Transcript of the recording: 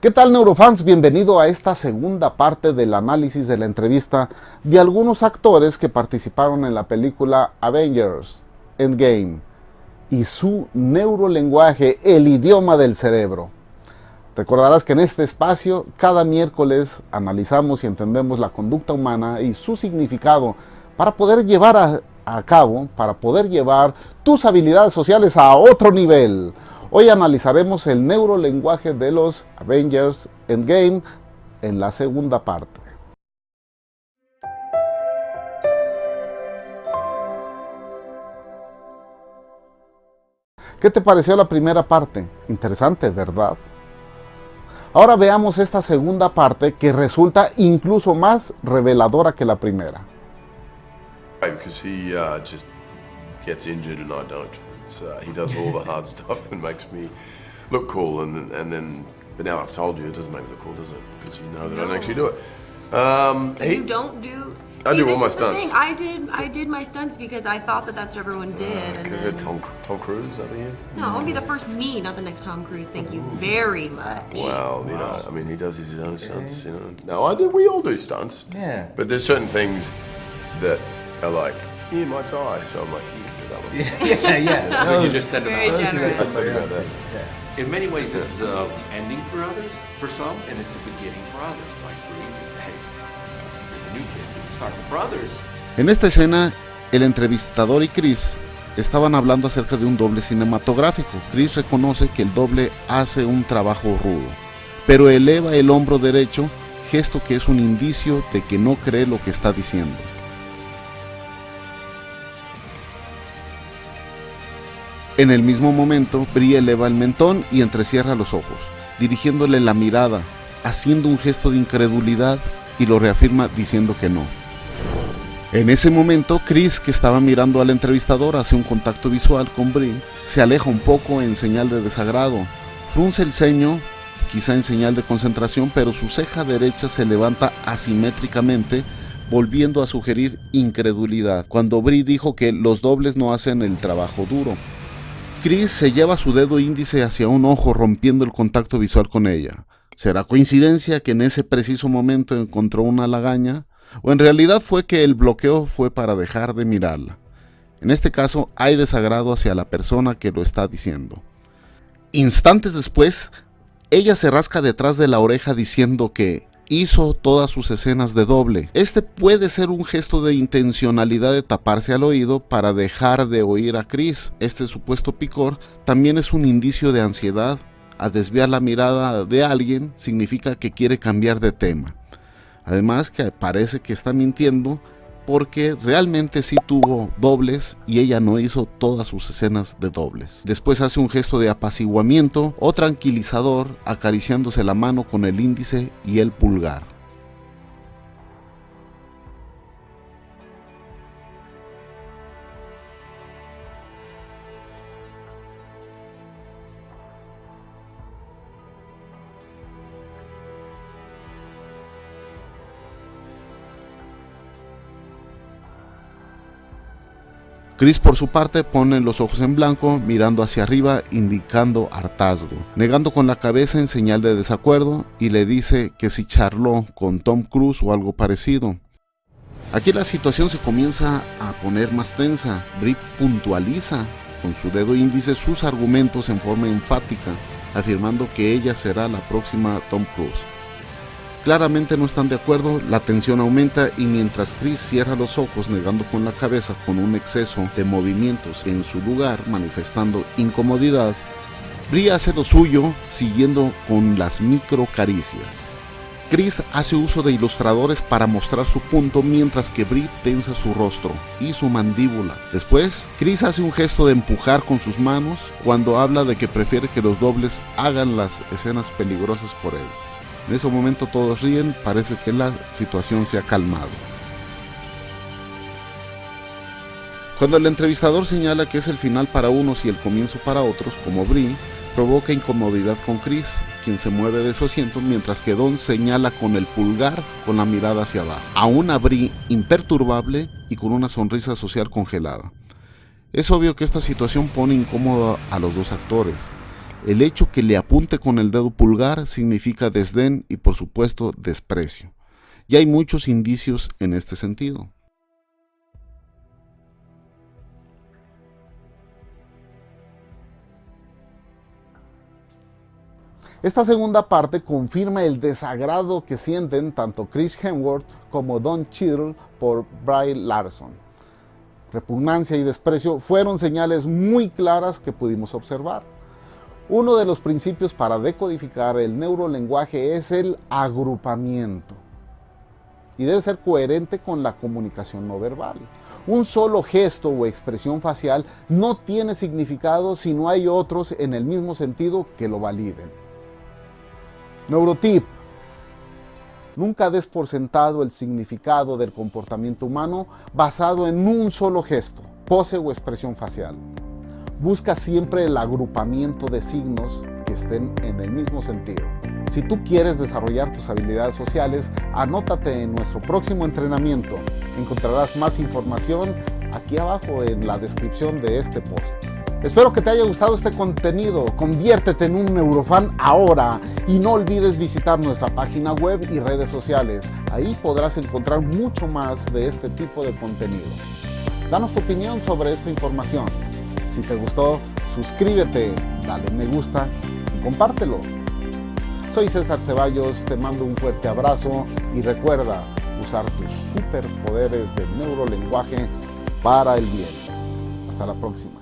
¿Qué tal, neurofans? Bienvenido a esta segunda parte del análisis de la entrevista de algunos actores que participaron en la película Avengers Endgame y su neurolenguaje, el idioma del cerebro. Recordarás que en este espacio cada miércoles analizamos y entendemos la conducta humana y su significado para poder llevar para poder llevar tus habilidades sociales a otro nivel. Hoy analizaremos el neurolenguaje de los Avengers Endgame en la segunda parte. ¿Qué te pareció la primera parte? Interesante, ¿verdad? Ahora veamos esta segunda parte que resulta incluso más reveladora que la primera. Because he just gets injured and I don't. He does all the hard stuff and makes me look cool, but now I've told you, it doesn't make me look cool, does it? Because you know that I don't actually do it. So you don't do... I do all my stunts. I did my stunts because I thought that that's what everyone did. And then... Tom Cruise over here? No, I want to be the first me, not the next Tom Cruise. Thank you very much. Well, you know, I mean, he does his own stunts, you know. No, I do. We all do stunts. Yeah. But there's certain things that are like, you might die. So I'm like, you can do that one. Yeah. So you just send them Very out. generous. I think about that. In many ways, this is an ending for others, for some, and it's a beginning for others. Like, it's, hey, here's a new kid, we can start. But for others, En esta escena, el entrevistador y Chris estaban hablando acerca de un doble cinematográfico. Chris reconoce que el doble hace un trabajo rudo, pero eleva el hombro derecho, gesto que es un indicio de que no cree lo que está diciendo. En el mismo momento, Brie eleva el mentón y entrecierra los ojos, dirigiéndole la mirada, haciendo un gesto de incredulidad y lo reafirma diciendo que no. En ese momento, Chris, que estaba mirando al entrevistador, hace un contacto visual con Brie, se aleja un poco en señal de desagrado, frunce el ceño, quizá en señal de concentración, pero su ceja derecha se levanta asimétricamente, volviendo a sugerir incredulidad, cuando Brie dijo que los dobles no hacen el trabajo duro. Chris se lleva su dedo índice hacia un ojo, rompiendo el contacto visual con ella. ¿Será coincidencia que en ese preciso momento encontró una lagaña? ¿O en realidad fue que el bloqueo fue para dejar de mirarla? En este caso, hay desagrado hacia la persona que lo está diciendo. Instantes después, ella se rasca detrás de la oreja diciendo que hizo todas sus escenas de doble. Este puede ser un gesto de intencionalidad de taparse al oído para dejar de oír a Chris. Este supuesto picor también es un indicio de ansiedad. A desviar la mirada de alguien significa que quiere cambiar de tema. Además que parece que está mintiendo porque realmente sí tuvo dobles y ella no hizo todas sus escenas de dobles. Después hace un gesto de apaciguamiento o tranquilizador, acariciándose la mano con el índice y el pulgar. Chris, por su parte, pone los ojos en blanco, mirando hacia arriba, indicando hartazgo, negando con la cabeza en señal de desacuerdo, y le dice que si charló con Tom Cruise o algo parecido. Aquí la situación se comienza a poner más tensa. Brie puntualiza con su dedo índice sus argumentos en forma enfática, afirmando que ella será la próxima Tom Cruise. Claramente no están de acuerdo, la tensión aumenta y mientras Chris cierra los ojos negando con la cabeza con un exceso de movimientos en su lugar, manifestando incomodidad, Brie hace lo suyo siguiendo con las micro caricias. Chris hace uso de ilustradores para mostrar su punto mientras que Brie tensa su rostro y su mandíbula. Después, Chris hace un gesto de empujar con sus manos cuando habla de que prefiere que los dobles hagan las escenas peligrosas por él. En ese momento todos ríen, parece que la situación se ha calmado. Cuando el entrevistador señala que es el final para unos y el comienzo para otros, como Brie, provoca incomodidad con Chris, quien se mueve de su asiento mientras que Don señala con el pulgar con la mirada hacia abajo. Aún a Brie imperturbable y con una sonrisa social congelada. Es obvio que esta situación pone incómodo a los dos actores. El hecho que le apunte con el dedo pulgar significa desdén y por supuesto desprecio. Y hay muchos indicios en este sentido. Esta segunda parte confirma el desagrado que sienten tanto Chris Hemsworth como Don Cheadle por Brie Larson. Repugnancia y desprecio fueron señales muy claras que pudimos observar. Uno de los principios para decodificar el neurolenguaje es el agrupamiento y debe ser coherente con la comunicación no verbal. Un solo gesto o expresión facial no tiene significado si no hay otros en el mismo sentido que lo validen. Neurotip: nunca des por sentado el significado del comportamiento humano basado en un solo gesto, pose o expresión facial. Busca siempre el agrupamiento de signos que estén en el mismo sentido. Si tú quieres desarrollar tus habilidades sociales, anótate en nuestro próximo entrenamiento. Encontrarás más información aquí abajo en la descripción de este post. Espero que te haya gustado este contenido. Conviértete en un neurofan ahora y no olvides visitar nuestra página web y redes sociales. Ahí podrás encontrar mucho más de este tipo de contenido. Danos tu opinión sobre esta información. Si te gustó, suscríbete, dale me gusta y compártelo. Soy César Ceballos, te mando un fuerte abrazo y recuerda usar tus superpoderes de neurolenguaje para el bien. Hasta la próxima.